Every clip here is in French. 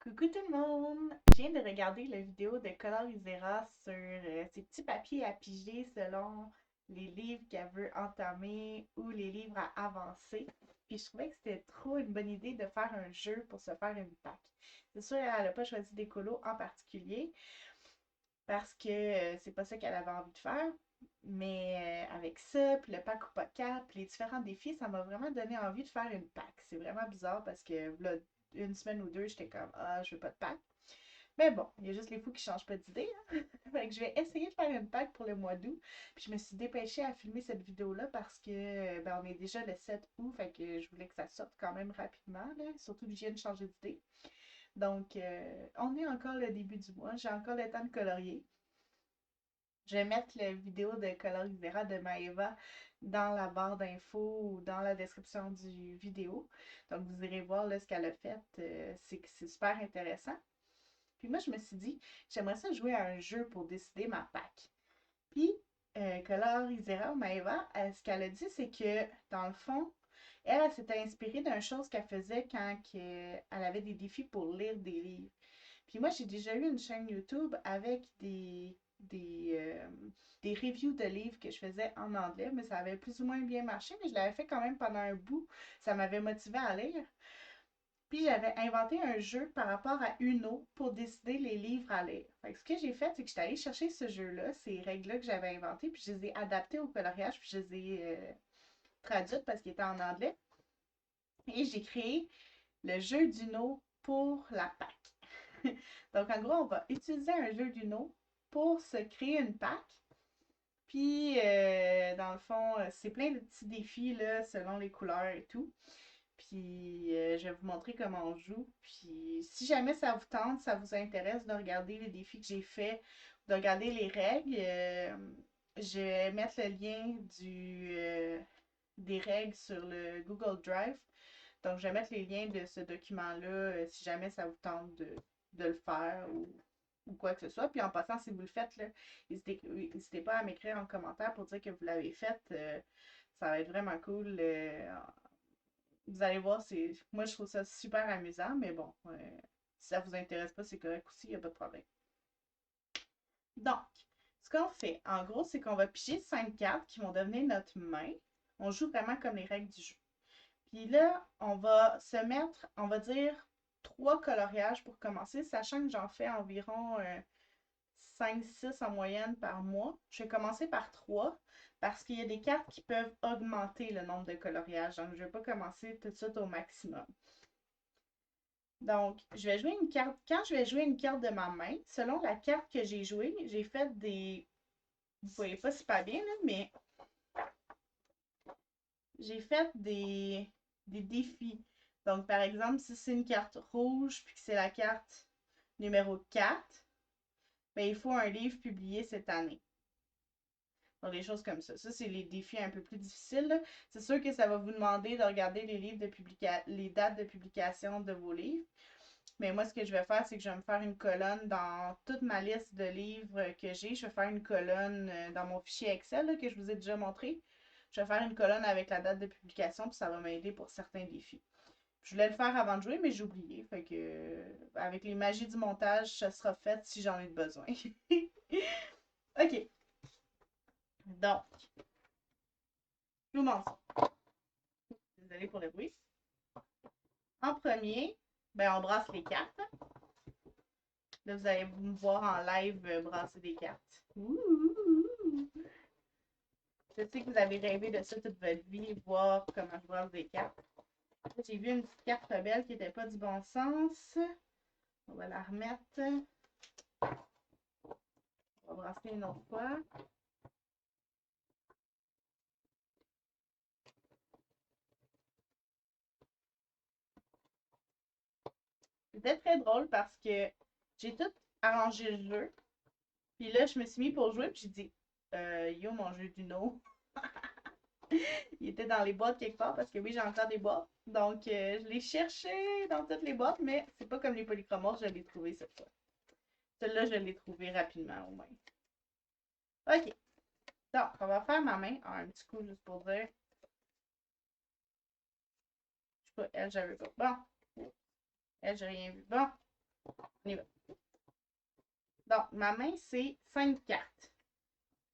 Coucou tout le monde! Je viens de regarder la vidéo de Colorisera sur ses petits papiers à piger selon les livres qu'elle veut entamer ou les livres à avancer. Puis je trouvais que c'était trop une bonne idée de faire un jeu pour se faire une pack. C'est sûr, elle n'a pas choisi des colos en particulier parce que c'est pas ça qu'elle avait envie de faire. Mais avec ça, puis le pack ou pas cap, puis les différents défis, ça m'a vraiment donné envie de faire une pack. C'est vraiment bizarre parce que là, une semaine ou deux, j'étais comme ah, je veux pas de pack. Mais bon, il y a juste les fous qui changent pas d'idée, hein? Fait que je vais essayer de faire une pack pour le mois d'août. Puis je me suis dépêchée à filmer cette vidéo-là parce que ben, on est déjà le 7 août, fait que je voulais que ça sorte quand même rapidement, là. Surtout que je viens de changer d'idée. Donc, on est encore le début du mois. J'ai encore le temps de colorier. Je vais mettre la vidéo de Colorisera de Maeva dans la barre d'infos ou dans la description du vidéo. Donc, vous irez voir là, ce qu'elle a fait. C'est super intéressant. Puis moi, je me suis dit, j'aimerais ça jouer à un jeu pour décider ma pack. Puis, Colorisera Maeva, ce qu'elle a dit, c'est que, dans le fond, elle s'était inspirée d'une chose qu'elle faisait quand elle avait des défis pour lire des livres. Puis moi, j'ai déjà eu une chaîne YouTube avec des reviews de livres que je faisais en anglais, mais ça avait plus ou moins bien marché, mais je l'avais fait quand même pendant un bout. Ça m'avait motivé à lire. Puis j'avais inventé un jeu par rapport à Uno pour décider les livres à lire. Fait que ce que j'ai fait, c'est que j'étais allée chercher ce jeu-là, ces règles-là que j'avais inventées, puis je les ai adaptées au coloriage, puis je les ai traduites parce qu'ils étaient en anglais. Et j'ai créé le jeu d'Uno pour la pack. Donc, en gros, on va utiliser un jeu d'Uno pour se créer une pack. Puis, dans le fond, c'est plein de petits défis là, selon les couleurs et tout. Puis, je vais vous montrer comment on joue. Puis, si jamais ça vous tente, ça vous intéresse de regarder les défis que j'ai faits, de regarder les règles, je vais mettre le lien des règles sur le Google Drive. Donc, je vais mettre les liens de ce document-là si jamais ça vous tente de le faire ou quoi que ce soit. Puis en passant, si vous le faites, n'hésitez pas à m'écrire en commentaire pour dire que vous l'avez fait. Ça va être vraiment cool. Vous allez voir, moi je trouve ça super amusant, mais bon, si ça vous intéresse pas, c'est correct aussi, il n'y a pas de problème. Donc, ce qu'on fait, en gros, c'est qu'on va piger 5 cartes qui vont devenir notre main. On joue vraiment comme les règles du jeu. Puis là, on va se mettre, on va dire, 3 coloriages pour commencer, sachant que j'en fais environ 5-6 en moyenne par mois. Je vais commencer par 3 parce qu'il y a des cartes qui peuvent augmenter le nombre de coloriages. Donc, je ne vais pas commencer tout de suite au maximum. Donc, je vais jouer une carte. Quand je vais jouer une carte de ma main, selon la carte que j'ai jouée, j'ai fait des. Vous voyez pas super bien, là, mais j'ai fait des défis. Donc, par exemple, si c'est une carte rouge puis que c'est la carte numéro 4, ben, il faut un livre publié cette année. Donc, des choses comme ça. Ça, c'est les défis un peu plus difficiles. C'est sûr que ça va vous demander de regarder les livres de les dates de publication de vos livres. Mais moi, ce que je vais faire, c'est que je vais me faire une colonne dans toute ma liste de livres que j'ai. Je vais faire une colonne dans mon fichier Excel là, que je vous ai déjà montré. Je vais faire une colonne avec la date de publication, puis ça va m'aider pour certains défis. Je voulais le faire avant de jouer, mais j'ai oublié. Fait que, avec les magies du montage, ça sera fait si j'en ai besoin. OK. Donc, je vous montre ça. Désolée pour le bruit. En premier, ben, on brasse les cartes. Là, vous allez me voir en live brasser des cartes. Ouh! Je sais que vous avez rêvé de ça toute votre vie, voir comment je brasse des cartes. J'ai vu une petite carte rebelle qui n'était pas du bon sens. On va la remettre. On va brasser une autre fois. C'était très drôle parce que j'ai tout arrangé le jeu. Puis là, je me suis mis pour jouer. Puis j'ai dit, yo, mon jeu d'Uno. Il était dans les boîtes quelque part parce que oui, j'ai encore des boîtes. Donc, je l'ai cherché dans toutes les boîtes, mais c'est pas comme les polychromos, je l'ai trouvé cette fois. Celle-là, je l'ai trouvé rapidement au moins. OK. Donc, on va faire ma main. Ah, un petit coup juste pour dire. Je sais pas, elle, j'avais pas. Bon. Elle, j'ai rien vu. Bon. On y va. Donc, ma main, c'est 5 cartes.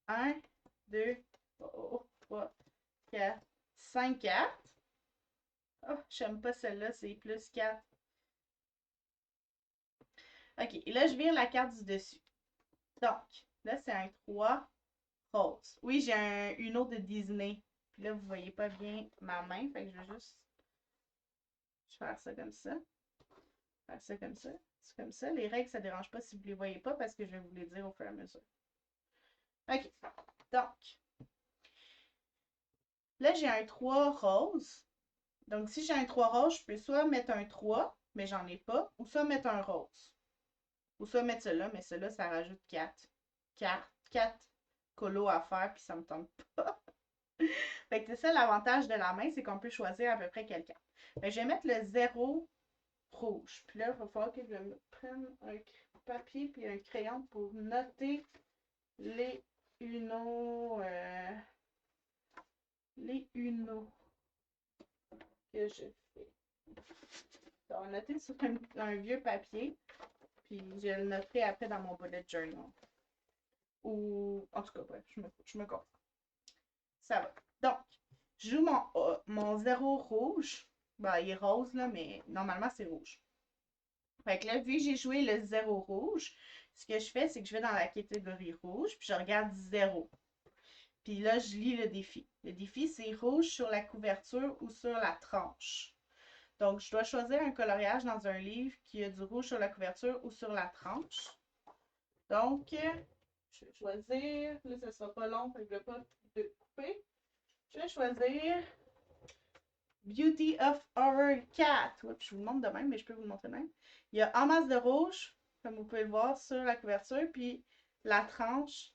1, 2, 3, 4, 5 cartes. Oh, j'aime pas celle-là, c'est plus 4. OK, et là, je vire la carte du dessus. Donc, là, c'est un 3 rose. Oui, j'ai un Uno de Disney. Puis là, vous voyez pas bien ma main, fait que je vais juste faire ça comme ça. Faire ça comme ça. C'est comme ça. Les règles, ça dérange pas si vous les voyez pas parce que je vais vous les dire au fur et à mesure. OK. Donc, là, j'ai un 3 rose. Donc, si j'ai un 3 rose, je peux soit mettre un 3, mais j'en ai pas, ou soit mettre un rose. Ou soit mettre celui-là, mais celui-là, ça rajoute 4. 4 colos à faire, puis ça me tente pas. Fait que c'est ça l'avantage de la main, c'est qu'on peut choisir à peu près quelle carte. Fait que je vais mettre le 0 rouge. Puis là, il va falloir que je me prenne un papier puis un crayon pour noter les unos. Les unos que je fais. On va noter sur un vieux papier. Puis je le noterai après dans mon bullet journal. Ou en tout cas, bref, je me comprends. Ça va. Donc, je joue mon 0 rouge. Ben, il est rose, là, mais normalement, c'est rouge. Fait que là, vu que j'ai joué le 0 rouge, ce que je fais, c'est que je vais dans la catégorie rouge, puis je regarde 0. Puis là, je lis le défi. Le défi, c'est rouge sur la couverture ou sur la tranche. Donc, je dois choisir un coloriage dans un livre qui a du rouge sur la couverture ou sur la tranche. Donc, je vais choisir. Là, ça ne sera pas long, fait que je ne vais pas de couper. Je vais choisir Beauty of Our Cat. Oups, je vous le montre de même, mais je peux vous le montrer même. Il y a en masse de rouge, comme vous pouvez le voir, sur la couverture, puis la tranche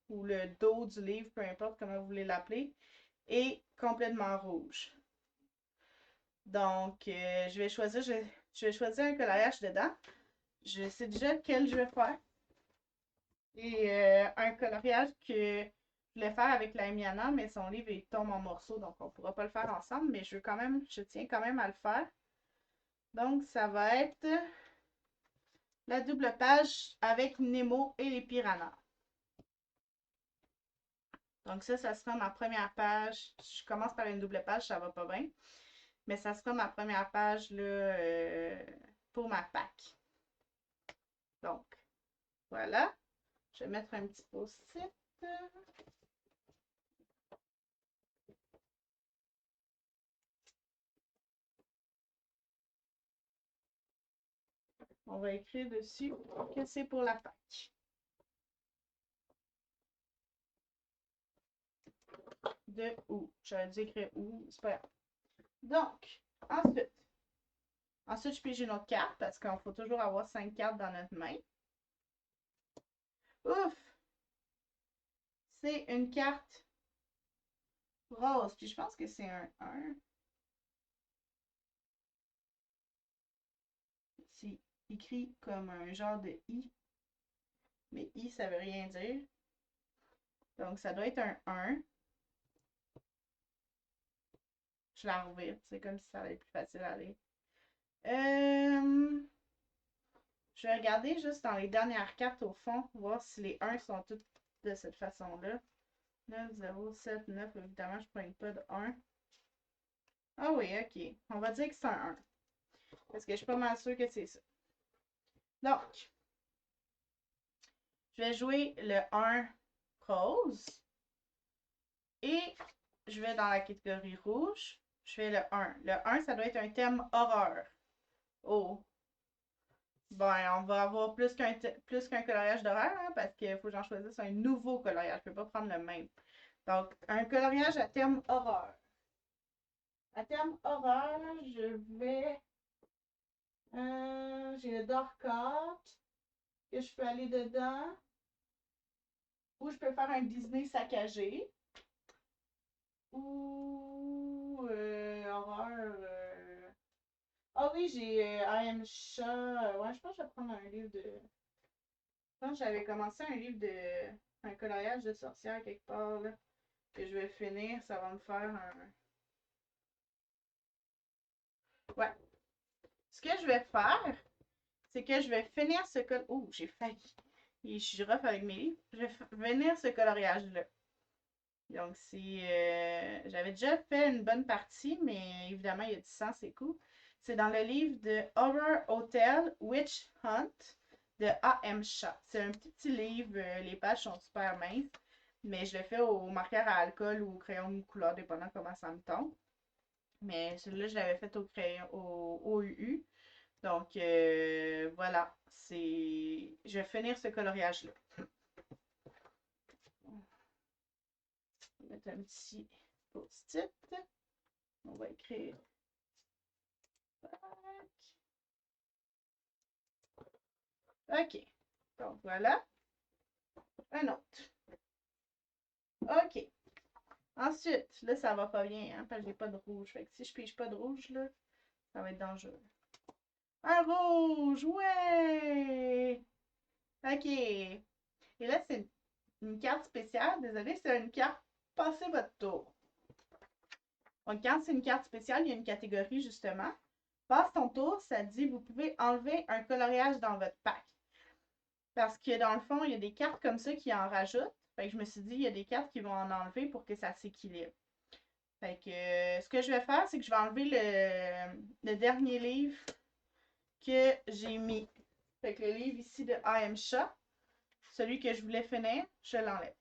ou le dos du livre, peu importe comment vous voulez l'appeler, est complètement rouge. Donc, je vais choisir un coloriage dedans. Je sais déjà lequel je vais faire. Et un coloriage que je voulais faire avec la Miana, mais son livre il tombe en morceaux, donc on ne pourra pas le faire ensemble, mais je tiens quand même à le faire. Donc, ça va être la double page avec Nemo et les piranhas. Donc ça sera ma première page. Je commence par une double page, ça va pas bien. Mais ça sera ma première page là, pour ma PAC. Donc, voilà. Je vais mettre un petit post-it. On va écrire dessus que c'est pour la PAC. De où? J'aurais dû écrire où, c'est pas grave. Donc, ensuite, je pige une autre carte parce qu'il faut toujours avoir 5 cartes dans notre main. Ouf! C'est une carte rose. Puis je pense que c'est un 1. C'est écrit comme un genre de I. Mais I, ça veut rien dire. Donc, ça doit être un 1. Je la revire. C'est comme si ça allait être plus facile à lire. Je vais regarder juste dans les dernières cartes au fond, voir si les 1 sont toutes de cette façon-là. 9, 0, 7, 9. Évidemment, je ne prends pas de 1. Ah oui, ok. On va dire que c'est un 1. Parce que je suis pas mal sûre que c'est ça. Donc, je vais jouer le 1 rose. Et je vais dans la catégorie rouge. Je fais le 1. Le 1, ça doit être un thème horreur. Oh. Ben, on va avoir plus qu'un coloriage d'horreur, hein, parce qu'il faut que j'en choisisse un nouveau coloriage. Je ne peux pas prendre le même. Donc, un coloriage à thème horreur. À thème horreur, je vais. J'ai le Dark Art que je peux aller dedans. Ou je peux faire un Disney saccagé. Ou horreur. Ah oui, j'ai I Am Chat. Ouais, je pense que je vais prendre un livre de. Je pense que j'avais commencé un livre de. Un coloriage de sorcière quelque part, là, que je vais finir. Ça va me faire un. Ouais. Ce que je vais faire, c'est que je vais finir ce col... Oh, j'ai failli. Et je suis rough avec mes livres. Je vais finir ce coloriage-là. Donc, j'avais déjà fait une bonne partie, mais évidemment, il y a du sang, c'est cool. C'est dans le livre de Horror Hotel Witch Hunt de A.M. Shaw. C'est un petit livre, les pages sont super minces, mais je le fais au marqueur à alcool ou au crayon de couleur, dépendant comment ça me tombe. Mais celui-là, je l'avais fait au crayon, au UU. Donc, voilà, je vais finir ce coloriage-là. On va mettre un petit post-it. On va écrire. OK. Donc, voilà. Un autre. OK. Ensuite, là, ça va pas bien, hein, parce que j'ai pas de rouge. Fait que si je pige pas de rouge, là, ça va être dangereux. Un rouge! Ouais! OK. Et là, c'est une carte spéciale. Désolé, c'est une carte passez votre tour. Donc, quand c'est une carte spéciale, il y a une catégorie, justement. Passe ton tour, ça dit vous pouvez enlever un coloriage dans votre pack. Parce que dans le fond, il y a des cartes comme ça qui en rajoutent. Fait que je me suis dit, il y a des cartes qui vont en enlever pour que ça s'équilibre. Fait que ce que je vais faire, c'est que je vais enlever le dernier livre que j'ai mis. Fait que le livre ici de I.M. Shaw, celui que je voulais finir, je l'enlève.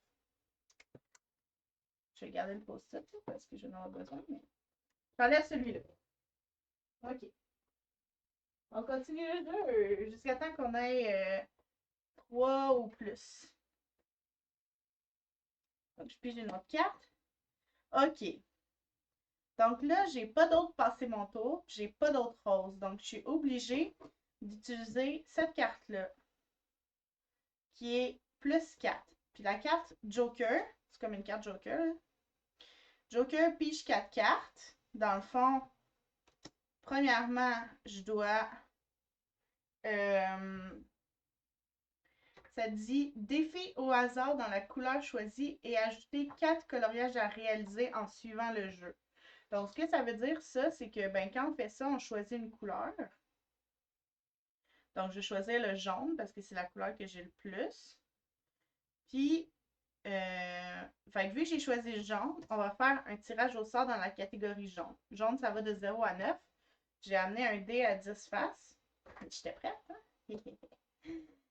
Je vais garder le post-it parce que je n'en ai besoin. Mais... j'enlève celui-là. OK. On continue le jeu jusqu'à temps qu'on ait 3 ou plus. Donc, je pige une autre carte. OK. Donc là, j'ai pas d'autre passé mon tour, j'ai pas d'autre rose. Donc, je suis obligée d'utiliser cette carte-là, qui est plus 4. Puis la carte Joker, c'est comme une carte Joker. Là. Joker pige 4 cartes. Dans le fond, premièrement, je dois... ça dit défi au hasard dans la couleur choisie et ajouter 4 coloriages à réaliser en suivant le jeu. Donc, ce que ça veut dire, ça, c'est que ben, quand on fait ça, on choisit une couleur. Donc, je vais choisir le jaune parce que c'est la couleur que j'ai le plus. Puis, fait que vu que j'ai choisi le jaune, on va faire un tirage au sort dans la catégorie jaune. Jaune, ça va de 0 à 9. J'ai amené un dé à 10 faces. J'étais prête, hein?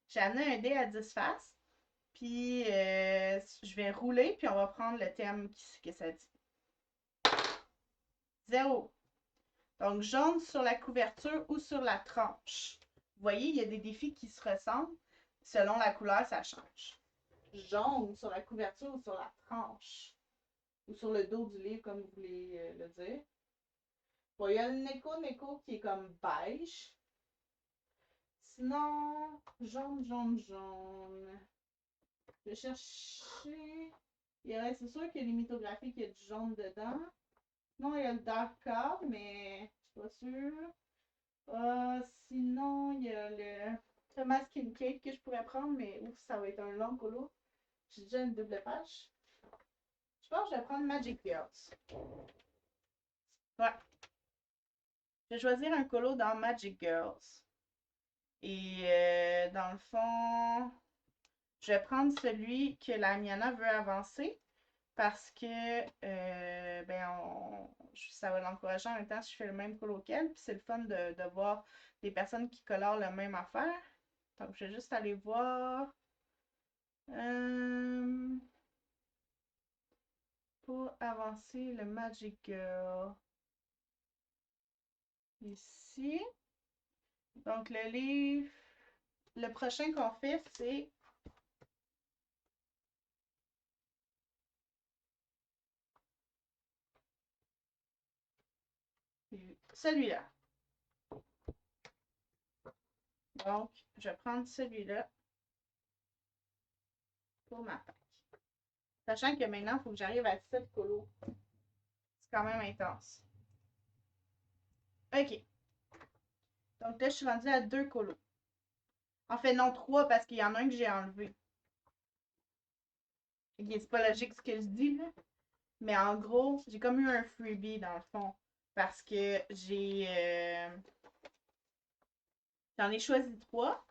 J'ai amené un dé à 10 faces. Puis, je vais rouler, puis on va prendre le thème que ça dit. 0. Donc, jaune sur la couverture ou sur la tranche. Vous voyez, il y a des défis qui se ressemblent. Selon la couleur, ça change. Jaune sur la couverture ou sur la tranche. Ou sur le dos du livre, comme vous voulez le dire. Bon, il y a le Neko qui est comme beige. Sinon, jaune, jaune, jaune. Je vais chercher. C'est sûr qu'il y a les mythographiques, il y a du jaune dedans. Non, il y a le Dark Card, mais je suis pas sûre. Sinon, il y a le Thomas Kincaid que je pourrais prendre, mais ouf, ça va être un long colo. J'ai déjà une double page. Je pense que je vais prendre Magic Girls. Ouais. Je vais choisir un colo dans Magic Girls. Et dans le fond, je vais prendre celui que la Miana veut avancer parce que ça va l'encourager en même temps si je fais le même colo qu'elle. Puis c'est le fun de voir des personnes qui colorent la même affaire. Donc je vais juste aller voir. Pour avancer le Magic Girl. Ici. Donc le livre. Le prochain qu'on fait, c'est celui-là. Donc, je vais prendre celui-là pour ma pack. Sachant que maintenant, il faut que j'arrive à 7 colos. C'est quand même intense. OK. Donc là, je suis rendue à 2 colos. En fait, non, 3 parce qu'il y en a un que j'ai enlevé. OK, c'est pas logique ce que je dis, là. Mais en gros, j'ai comme eu un freebie dans le fond. Parce que j'ai J'en ai choisi 3.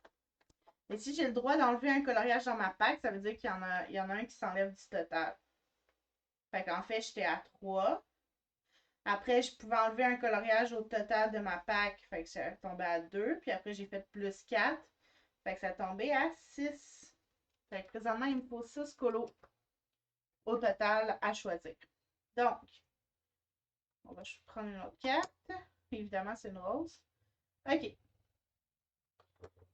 Et si j'ai le droit d'enlever un coloriage dans ma pack, ça veut dire qu'il y en a un qui s'enlève du total. Fait qu'en fait, j'étais à 3. Après, je pouvais enlever un coloriage au total de ma pack. Fait que ça tombait à 2. Puis après, j'ai fait plus 4. Fait que ça tombait à 6. Fait que présentement, il me faut 6 colos au total à choisir. Donc, on va prendre une autre carte. Évidemment, c'est une rose. OK.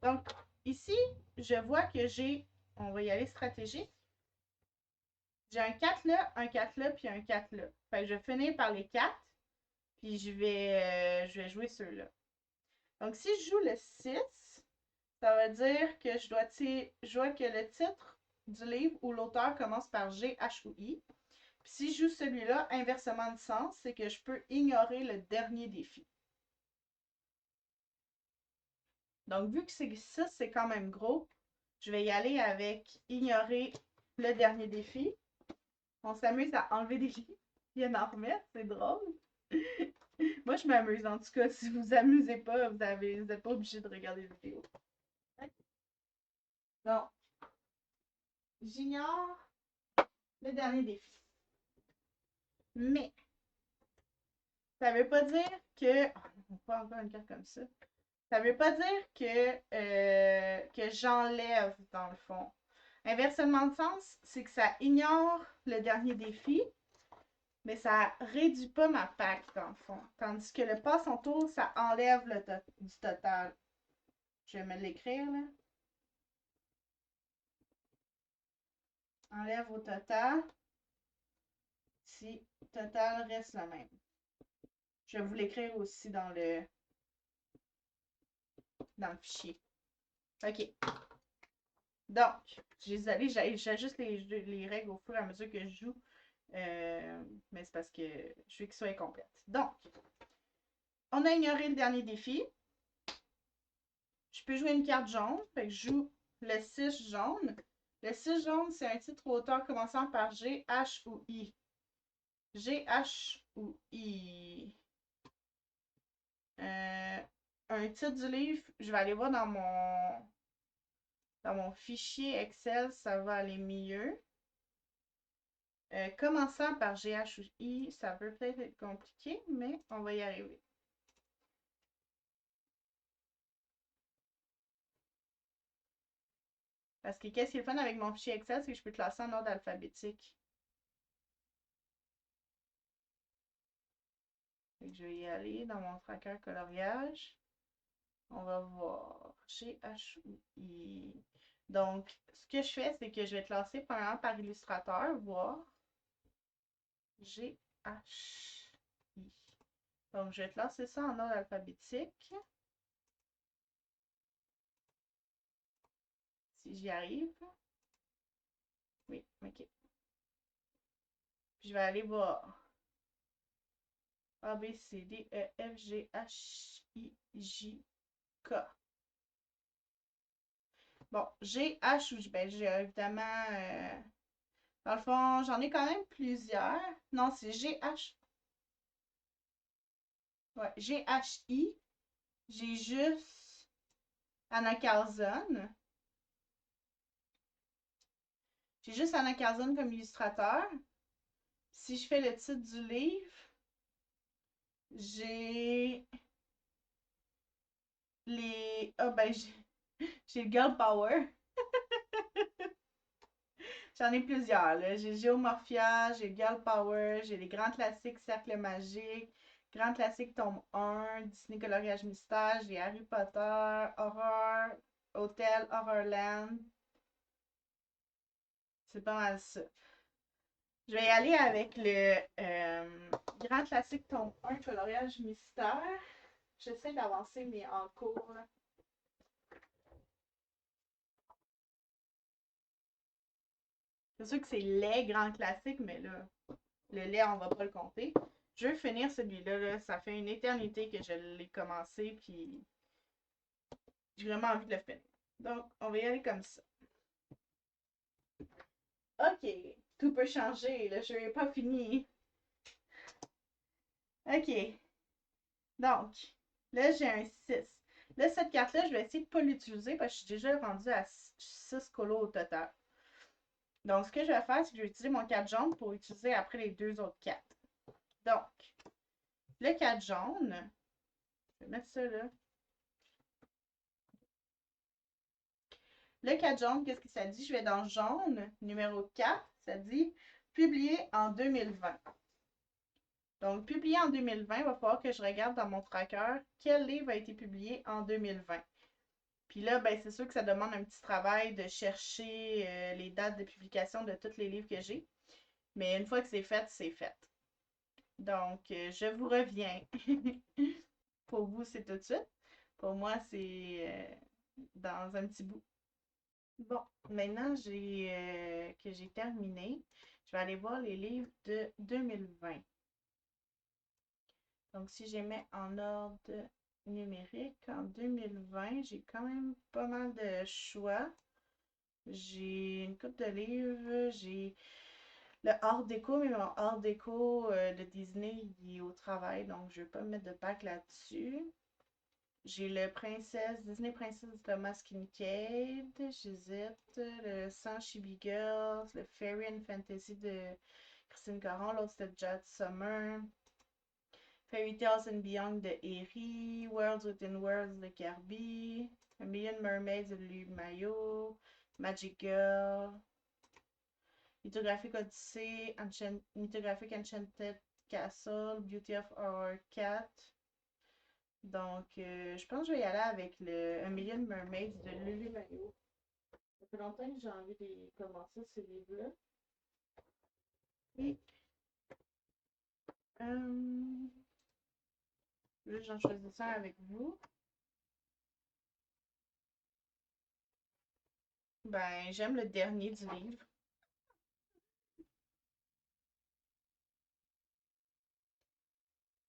Donc, ici, je vois que j'ai, on va y aller stratégique. J'ai un 4 là, un 4 là, puis un 4 là. Fait que je vais finir par les 4, puis je vais jouer ceux-là. Donc, si je joue le 6, ça veut dire que je vois que le titre du livre ou l'auteur commence par G, H ou I. Puis si je joue celui-là, inversement de sens, c'est que je peux ignorer le dernier défi. Donc, vu que c'est 6, c'est quand même gros, je vais y aller avec ignorer le dernier défi. On s'amuse à enlever des livres et à en remettre, c'est drôle. Moi, je m'amuse. En tout cas, si vous vous amusez pas, vous n'êtes pas obligé de regarder la vidéo. Donc, j'ignore le dernier défi. Mais, ça veut pas dire que... Oh, pas encore une carte comme ça. Ça veut pas dire que j'enlève, dans le fond. Inversement de sens, c'est que ça ignore le dernier défi, mais ça réduit pas ma pack, dans le fond. Tandis que le passe en tour, ça enlève du total. Je vais me l'écrire, là. Enlève au total. Si total reste le même. Je vais vous l'écrire aussi dans le fichier. OK. Donc, j'ajuste les règles au fur et à mesure que je joue. Mais c'est parce que je veux qu'il soit complète. Donc, on a ignoré le dernier défi. Je peux jouer une carte jaune. Fait que je joue le 6 jaune. Le 6 jaune, c'est un titre ou auteur commençant par G, H ou I. G, H ou I. Un titre du livre, je vais aller voir dans mon fichier Excel, ça va aller mieux. Commençant par G, H ou I, ça peut peut-être être compliqué, mais on va y arriver. Parce que qu'est-ce qui est le fun avec mon fichier Excel, c'est que je peux classer en ordre alphabétique. Fait que je vais y aller dans mon tracker coloriage. On va voir G, H ou I. Donc, ce que je fais, c'est que je vais classer premièrement par illustrateur, voir G, H, I. Donc, je vais classer ça en ordre alphabétique. Si j'y arrive. Oui, ok. Puis je vais aller voir A, B, C, D, E, F, G, H, I, J, K. Bon, G, H ou J. Ben, j'ai évidemment. Dans le fond, j'en ai quand même plusieurs. Non, c'est G, H. Ouais, G, H, I. J'ai juste Anna Carlson. J'ai juste Anna Carlson comme illustrateur. Si je fais le titre du livre, j'ai les. Ah, ben, j'ai le Girl Power. J'en ai plusieurs, là. J'ai Géomorphia, j'ai Girl Power, j'ai les grands classiques Cercle Magique, Grand Classique Tome 1, Disney Coloriage Mystère, j'ai Harry Potter, Horror, Hotel, Horrorland. C'est pas mal ça. Je vais y aller avec le Grand Classique Tome 1, Coloriage Mystère. J'essaie d'avancer, mais en cours, là. C'est sûr que c'est les grands classiques, mais là, le lait, on va pas le compter. Je veux finir celui-là. Là. Ça fait une éternité que je l'ai commencé, puis j'ai vraiment envie de le finir. Donc, on va y aller comme ça. OK. Tout peut changer. Le jeu n'est pas fini. OK. Donc, là, j'ai un 6. Là, cette carte-là, je vais essayer de ne pas l'utiliser parce que je suis déjà rendue à 6 colos au total. Donc, ce que je vais faire, c'est que je vais utiliser mon 4 jaune pour utiliser après les deux autres 4. Donc, le 4 jaune, je vais mettre ça là. Le 4 jaune, qu'est-ce que ça dit? Je vais dans jaune, numéro 4, ça dit publié en 2020. Donc, publié en 2020, il va falloir que je regarde dans mon tracker quel livre a été publié en 2020. Puis là, ben, c'est sûr que ça demande un petit travail de chercher les dates de publication de tous les livres que j'ai. Mais une fois que c'est fait, c'est fait. Donc, je vous reviens. Pour vous, c'est tout de suite. Pour moi, c'est dans un petit bout. Bon, maintenant que j'ai terminé, je vais aller voir les livres de 2020. Donc, si je les mets en ordre numérique, en 2020, j'ai quand même pas mal de choix. J'ai une coupe de livres, j'ai le Art déco, mais mon Art déco de Disney, il est au travail, donc je vais pas me mettre de pack là-dessus. J'ai le Disney Princess Thomas Kincaid, j'hésite, le 100 Chibi Girls, le Fairy and Fantasy de Christine Caron, l'autre c'était Jade Summer, Fairy Tales and Beyond de Eri, Worlds Within Worlds de Kirby, A Million Mermaids de Louis Mayo, Magic Girl, Mythographic Odyssey, Mythographic Enchanted Castle, Beauty of Our Cat. Donc, je pense que je vais y aller avec le A Million Mermaids de Lulu Mayo. Ça fait longtemps que j'ai envie de commencer ce livre-là. Et là, j'en choisis un avec vous. Ben, j'aime le dernier du livre.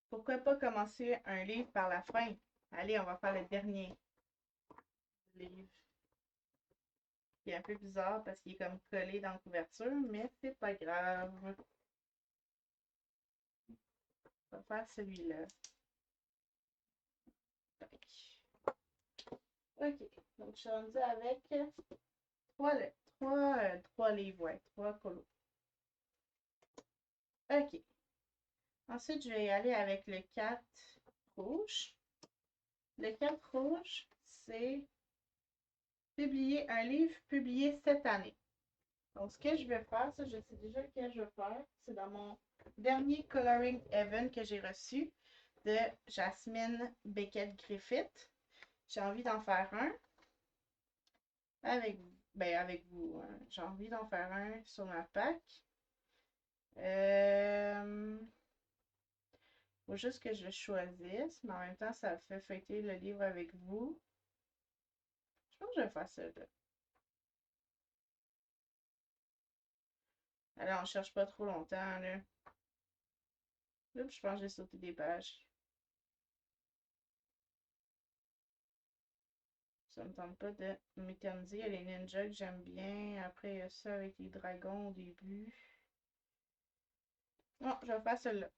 Pourquoi pas commencer un livre par la fin? Allez, on va faire le dernier livre. Il est un peu bizarre parce qu'il est comme collé dans la couverture, mais c'est pas grave. On va faire celui-là. Ok, donc je suis rendue avec trois livres, ouais, trois colos. Ok, ensuite je vais y aller avec le 4 rouge. Le 4 rouge, c'est publier un livre publié cette année. Donc, ce que je vais faire, ça, je sais déjà lequel je vais faire. C'est dans mon dernier Coloring Heaven que j'ai reçu de Jasmine Beckett Griffith. J'ai envie d'en faire un avec, avec vous. Hein. J'ai envie d'en faire un sur ma pack. Faut juste que je choisisse, mais en même temps, ça fait feuilleter le livre avec vous. Je pense que je vais faire ça là. Alors, on cherche pas trop longtemps, là. Oups, je pense que j'ai sauté des pages. Ça me tente pas de m'éterniser. Il y a les ninjas que j'aime bien. Après, il y a ça avec les dragons au début. Non, je vais faire celui-là.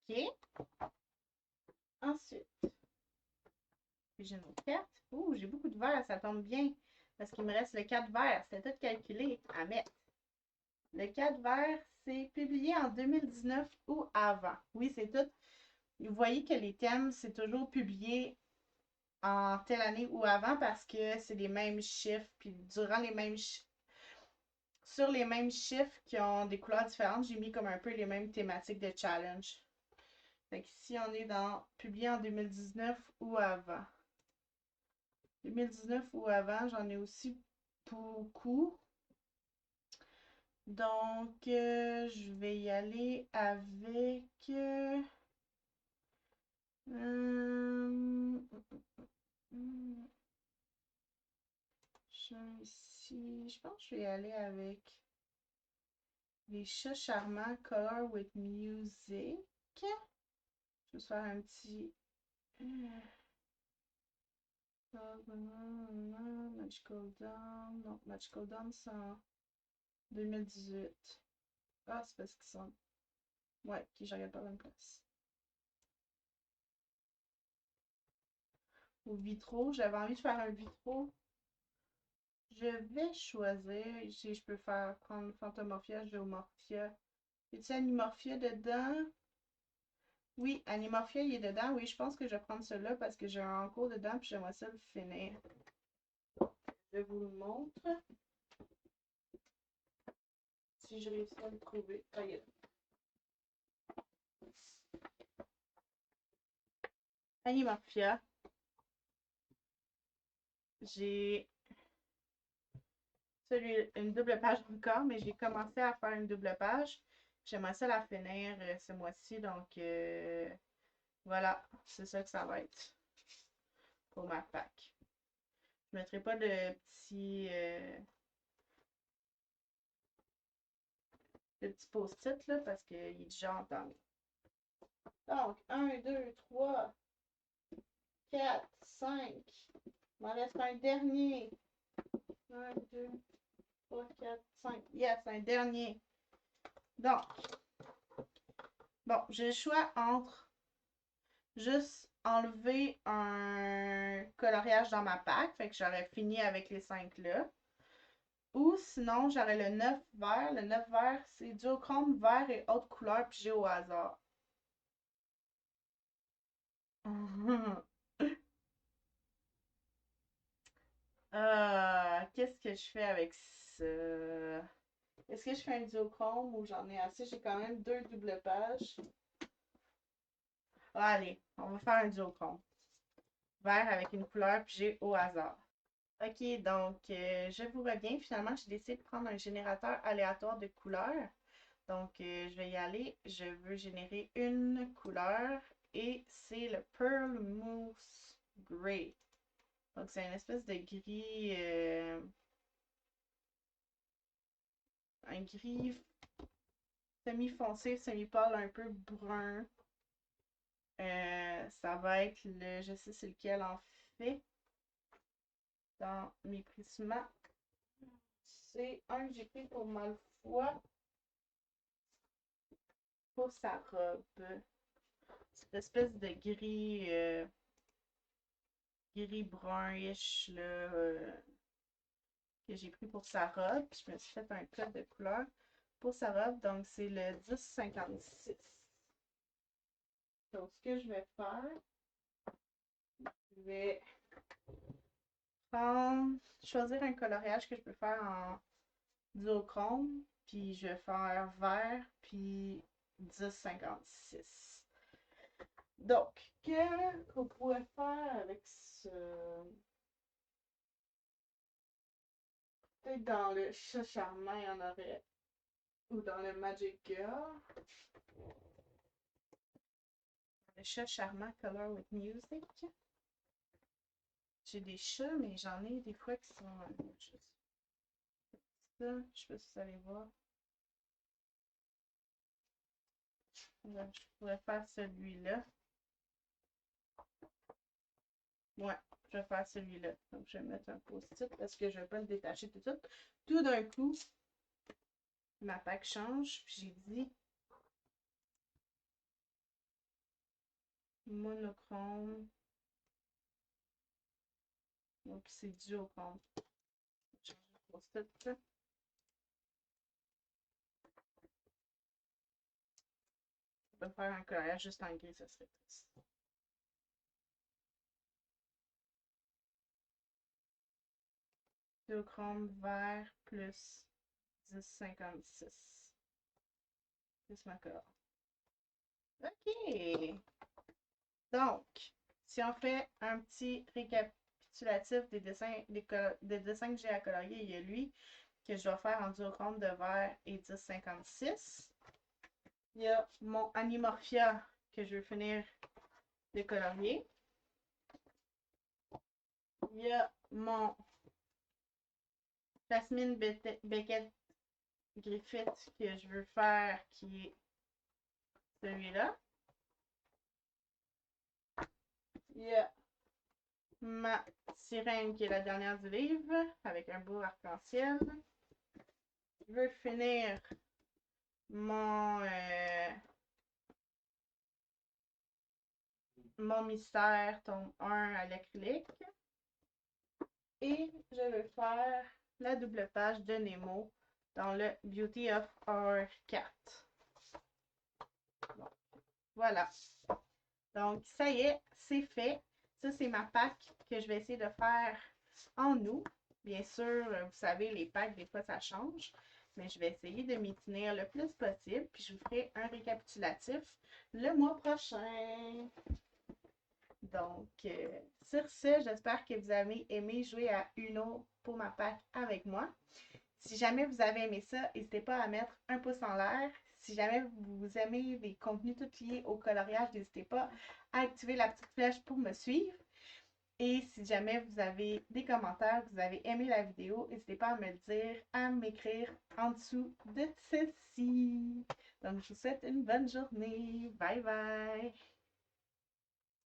OK. Ensuite, j'ai une autre carte. Ouh, j'ai beaucoup de verres, ça tombe bien. Parce qu'il me reste le 4 verres. C'était tout calculé à mettre. Le 4 verres, c'est publié en 2019 ou avant. Oui, c'est tout. Vous voyez que les thèmes, c'est toujours publié en telle année ou avant parce que c'est les mêmes chiffres. Puis durant les mêmes sur les mêmes chiffres qui ont des couleurs différentes, j'ai mis comme un peu les mêmes thématiques de challenge. Fait qu'ici, on est dans publié en 2019 ou avant. 2019 ou avant, j'en ai aussi beaucoup. Donc, je vais y aller avec. Euh, ici. Je pense que je vais y aller avec les chats charmants Color with Music. Je vais faire un petit. Magical Dawn. Non, Magical Dawn, c'est en 2018. Ah, c'est parce qu'ils sont. Ouais, ok, je regarde pas la même place. Au vitro, j'avais envie de faire un vitro. Je vais choisir. Si je peux faire prendre Phantomorphia, Geomorphia. Y a-t-il Animorphia dedans? Oui, Animorphia, il est dedans. Oui, je pense que je vais prendre celui-là parce que j'ai un cours dedans puis j'aimerais ça le finir. Je vous le montre. Si je réussis à le trouver. Ah, il est là. Animorphia. J'ai une double page encore, mais j'ai commencé à faire une double page. J'aimerais ça la finir ce mois-ci, donc voilà, c'est ça que ça va être pour ma pack. Je ne mettrai pas de petit post-it là parce qu'il est déjà entamé. Donc, 1, 2, 3, 4, 5. Il m'en reste un dernier. 1, 2, 3, 4, 5. Yes, un dernier. Donc, bon, j'ai le choix entre juste enlever un coloriage dans ma pack, fait que j'aurais fini avec les 5 là. Ou sinon, j'aurais le 9 vert. Le 9 vert, c'est duochrome, vert et autres couleurs, puis j'ai au hasard. Qu'est-ce que je fais avec ça? Est-ce que je fais un duochrome ou j'en ai assez? J'ai quand même 2 doubles pages. Ah, allez, on va faire un duochrome. Vert avec une couleur, puis j'ai au hasard. Ok, donc je vous reviens. Finalement, j'ai décidé de prendre un générateur aléatoire de couleurs. Donc, je vais y aller. Je veux générer une couleur et c'est le Pearl Mousse Gray. Donc, c'est une espèce de gris, un gris semi-foncé, semi-pâle, un peu brun. Ça va être je sais c'est lequel en fait, dans mes prismes. C'est un que j'ai pris pour Malfoy pour sa robe. Cette espèce de gris brun-ish là, que j'ai pris pour sa robe. Puis je me suis fait un code de couleur pour sa robe. Donc c'est le 1056. Donc ce que je vais faire, je vais choisir un coloriage que je peux faire en duochrome. Puis je vais faire vert puis 1056. Donc, qu'est-ce qu'on pourrait faire avec ce. Peut-être dans le chat charmant, il y en aurait. Ou dans le Magic Girl. Le chat charmant Color with Music. J'ai des chats, mais j'en ai des fois qui sont. Ça, je sais pas si vous allez voir. Je pourrais faire celui-là. Ouais, je vais faire celui-là. Donc, je vais mettre un post-it parce que je ne vais pas le détacher tout de suite. Tout d'un coup, ma pack change. Puis j'ai dit monochrome. Donc, c'est duochrome. Je change le post-it. Je vais faire un coloriage juste en gris, ça serait triste. Duochrome vert plus 1056. Plus ma couleur. OK! Donc, si on fait un petit récapitulatif des dessins, des dessins que j'ai à colorier, il y a lui que je vais faire en duochrome de vert et 1056. Il y a mon Animorphia que je vais finir de colorier. Il y a mon Jasmine Beckett Griffith que je veux faire qui est celui-là. Il y a ma sirène qui est la dernière du livre avec un beau arc-en-ciel. Je veux finir mon mystère tome 1 à l'acrylique. Et je vais faire la double page de Nemo dans le Beauty of Our Cat. Bon, voilà. Donc, ça y est, c'est fait. Ça, c'est ma pack que je vais essayer de faire en août. Bien sûr, vous savez, les packs, des fois, ça change. Mais je vais essayer de m'y tenir le plus possible. Puis, je vous ferai un récapitulatif le mois prochain. Donc, sur ce, j'espère que vous avez aimé jouer à Uno pour ma pack avec moi. Si jamais vous avez aimé ça, n'hésitez pas à mettre un pouce en l'air. Si jamais vous aimez les contenus tout liés au coloriage, n'hésitez pas à activer la petite flèche pour me suivre. Et si jamais vous avez des commentaires, vous avez aimé la vidéo, n'hésitez pas à me le dire, à m'écrire en dessous de celle-ci. Donc, je vous souhaite une bonne journée. Bye bye!